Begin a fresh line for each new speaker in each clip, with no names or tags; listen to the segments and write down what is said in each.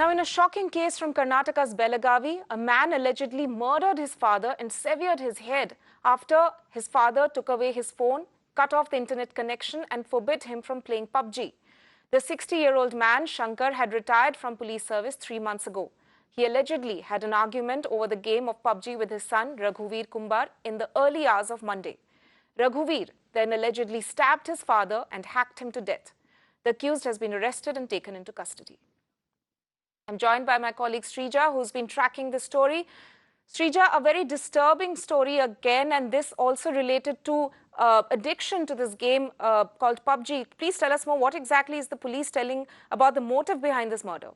Now, in a shocking case from Karnataka's Belgavi, a man allegedly murdered his father and severed his head after his father took away his phone, cut off the internet connection and forbid him from playing PUBG. The 60-year-old man, Shankar, had retired from police service 3 months ago. He allegedly had an argument over the game of PUBG with his son, Raghuveer Kumbar, in the early hours of Monday. Raghuveer then allegedly stabbed his father and hacked him to death. The accused has been arrested and taken into custody. I'm joined by my colleague Srija, who's been tracking the story. Srija, a very disturbing story again, and this also related to addiction to this game called PUBG. Please tell us more. What exactly is the police telling about the motive behind this murder?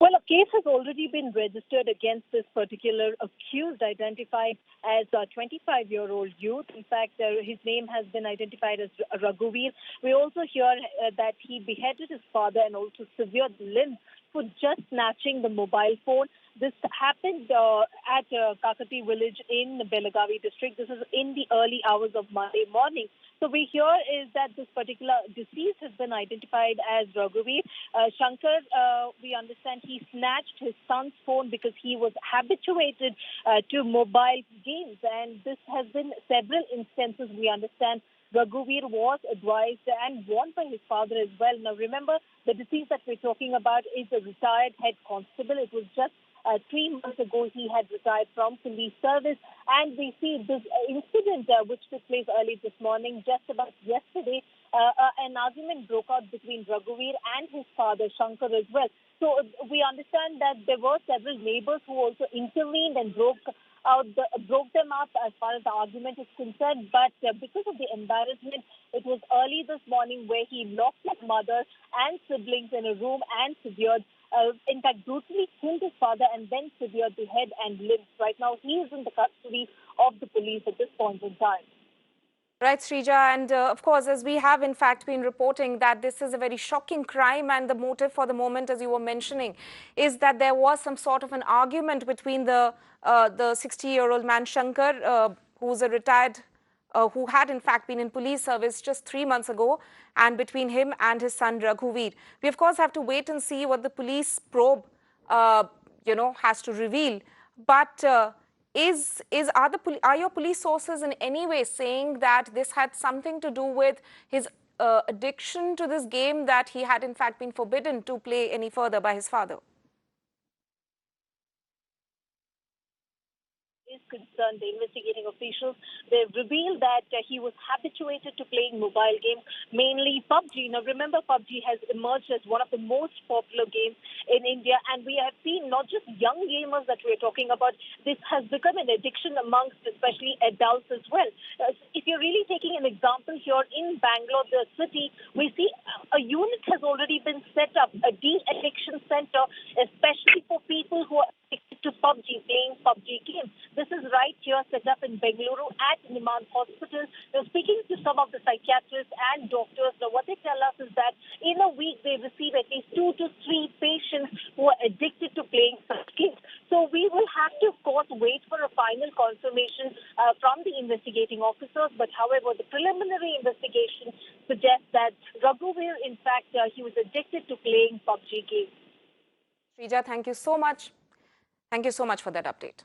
Well, a case has already been registered against this particular accused, identified as a 25-year-old youth. In fact, his name has been identified as Raghuveer. We also hear that he beheaded his father and also severed limbs for just snatching the mobile phone. This happened at Kakati village in the Belgavi district. This is in the early hours of Monday morning. So we hear is that this particular deceased has been identified as Raghuveer. Shankar, we understand he snatched his son's phone because he was habituated to mobile games. And this has been several instances, we understand. Raghuveer was advised and warned by his father as well. Now, remember, the deceased that we're talking about is a retired head constable. It was just 3 months ago he had retired from police service, and we see this incident which took place early this morning, just about yesterday. An argument broke out between Raghuveer and his father Shankar as well. So we understand that there were several neighbors who also intervened and broke them up as far as the argument is concerned. But because of the embarrassment, it was early this morning where he locked his mother and siblings in a room and severed, in fact, brutally killed his father and then severed the head and limbs. Right now, he is in the custody of the police at this point in time.
Right, Srija, and of course, as we have in fact been reporting that this is a very shocking crime, and the motive for the moment, as you were mentioning, is that there was some sort of an argument between the 60-year-old man Shankar, who's a retired, who had in fact been in police service just 3 months ago, and between him and his son Raghuveer. We of course have to wait and see what the police probe, has to reveal, but. Are your police sources in any way saying that this had something to do with his addiction to this game, that he had in fact been forbidden to play any further by his father?
Is concerned, the investigating officials, they've revealed that he was habituated to playing mobile games, mainly PUBG. Now, remember, PUBG has emerged as one of the most popular games in India, and we have seen not just young gamers that we're talking about. This has become an addiction amongst especially adults as well. If you're really taking an example here in Bangalore, the city, we see a unit has already been set up, a de-addiction center, especially for people who are addicted to PUBG, playing PUBG games. This is right here set up in Bengaluru at Niman Hospital. Now, speaking to some of the psychiatrists and doctors, now what they tell us is that in a week they receive at least 2 to 3 patients who are addicted to playing such games. So we will have to, of course, wait for a final confirmation from the investigating officers. But however, the preliminary investigation suggests that Raghuveer, in fact, he was addicted to playing PUBG games.
Srija, thank you so much. Thank you so much for that update.